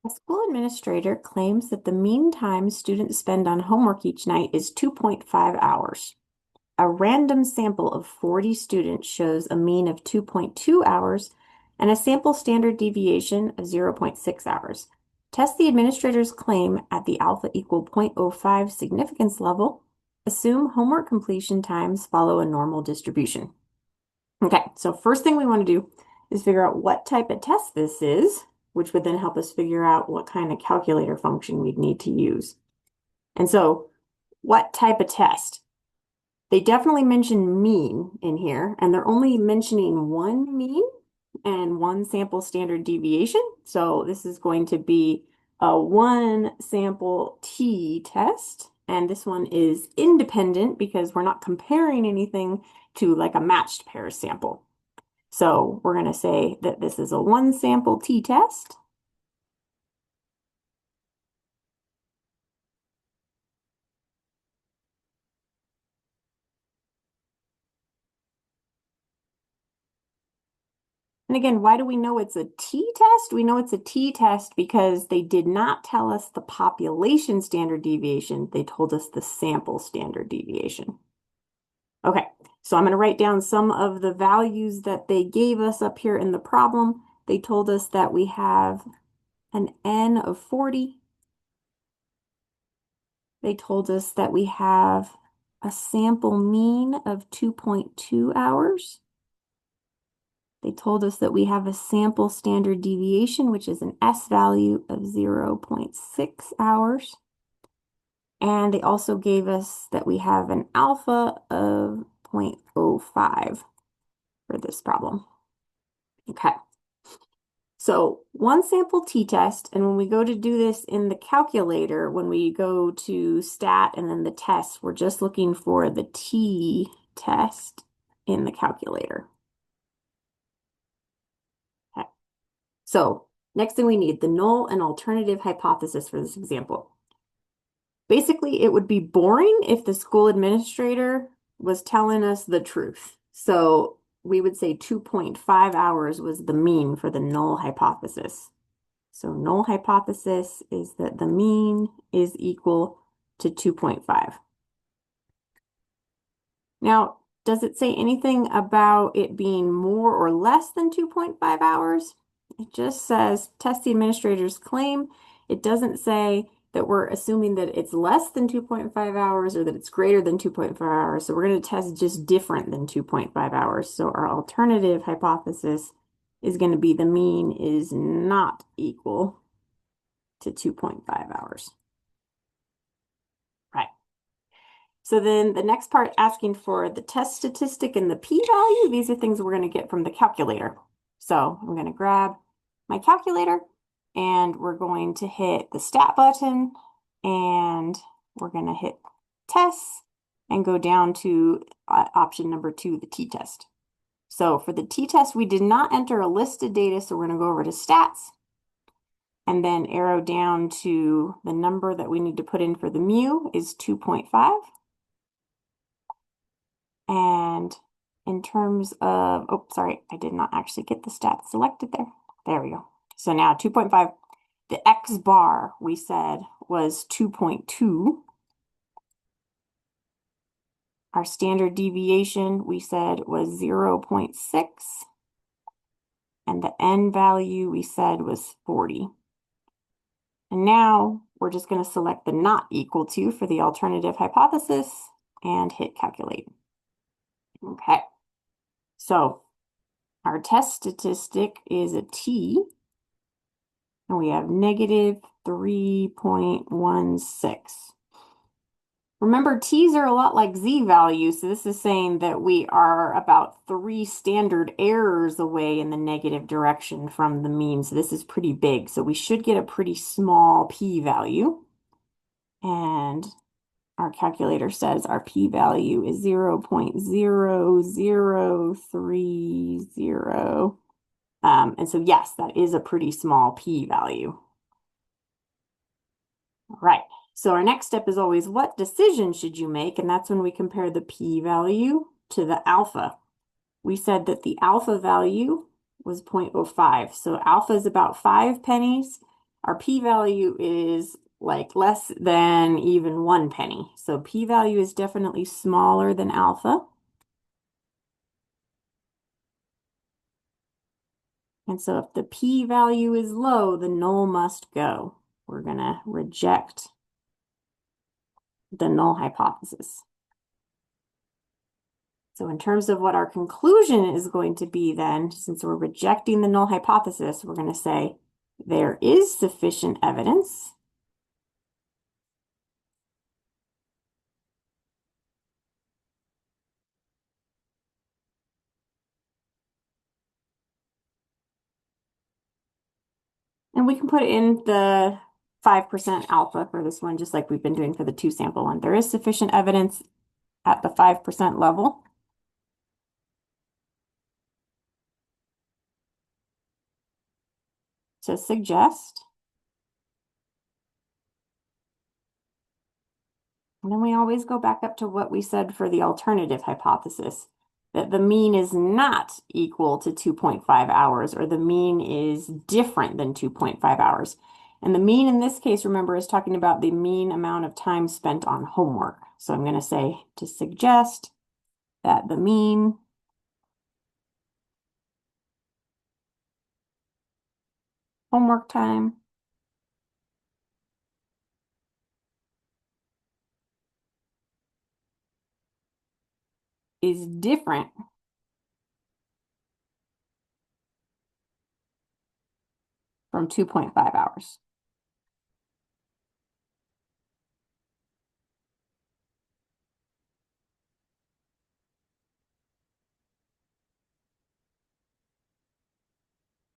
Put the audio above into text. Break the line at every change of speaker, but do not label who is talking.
A school administrator claims that the mean time students spend on homework each night is 2.5 hours. A random sample of 40 students shows a mean of 2.2 hours and a sample standard deviation of 0.6 hours. Test the administrator's claim at the alpha equal 0.05 significance level. Assume homework completion times follow a normal distribution. Okay, so first thing we want to do is figure out what type of test this is, which would then help us figure out what kind of calculator function we'd need to use. And so, what type of test? They definitely mention mean in here, and they're only mentioning one mean and one sample standard deviation. So this is going to be a one sample t-test, and this one is independent because we're not comparing anything to like a matched pair sample. So we're going to say that this is a one sample t-test. And again, why do we know it's a t-test? We know it's a t-test because they did not tell us the population standard deviation. They told us the sample standard deviation. Okay, so I'm going to write down some of the values that they gave us up here in the problem. They told us that we have an N of 40. They told us that we have a sample mean of 2.2 hours. They told us that we have a sample standard deviation, which is an S value of 0.6 hours. And they also gave us that we have an alpha of 0.05 for this problem. Okay. So one sample t-test, and when we go to do this in the calculator, when we go to stat and then the test, we're just looking for the t-test in the calculator. Okay. So next thing we need, the null and alternative hypothesis for this example. Basically, it would be boring if the school administrator was telling us the truth. So we would say 2.5 hours was the mean for the null hypothesis. So null hypothesis is that the mean is equal to 2.5. Now, does it say anything about it being more or less than 2.5 hours? It just says test the administrator's claim. It doesn't say that we're assuming that it's less than 2.5 hours or that it's greater than 2.5 hours. So we're going to test just different than 2.5 hours. So our alternative hypothesis is going to be the mean is not equal to 2.5 hours. Right. So then the next part asking for the test statistic and the p-value, these are things we're going to get from the calculator. So I'm going to grab my calculator and we're going to hit the stat button and we're going to hit tests and go down to option number 2, the t-test. So for the t-test, we did not enter a list of data, so we're going to go over to stats and then arrow down to the number that we need to put in for the mu is 2.5. And in terms of, oh, sorry, I did not actually get the stat selected there. There we go. So now 2.5, the X bar we said was 2.2. Our standard deviation we said was 0.6. And the N value we said was 40. And now we're just going to select the not equal to for the alternative hypothesis and hit calculate. Okay, so our test statistic is a t, and we have negative 3.16. Remember, t's are a lot like z values, so this is saying that we are about 3 standard errors away in the negative direction from the mean, so this is pretty big, so we should get a pretty small p-value. And our calculator says our p-value is 0.0030. And so yes, that is a pretty small p-value. All right, so our next step is always what decision should you make? And that's when we compare the p-value to the alpha. We said that the alpha value was 0.05. So alpha is about 5 pennies. our p-value is like less than even 1 penny. So p-value is definitely smaller than alpha. And so if the p-value is low, the null must go. We're going to reject the null hypothesis. So in terms of what our conclusion is going to be then, since we're rejecting the null hypothesis, we're going to say there is sufficient evidence and we can put in the 5% alpha for this one, just like we've been doing for the 2-sample one. There is sufficient evidence at the 5% level to suggest. And then we always go back up to what we said for the alternative hypothesis, that the mean is not equal to 2.5 hours, or the mean is different than 2.5 hours. And the mean in this case, remember, is talking about the mean amount of time spent on homework. So I'm going to say to suggest that the mean homework time is different from 2.5 hours.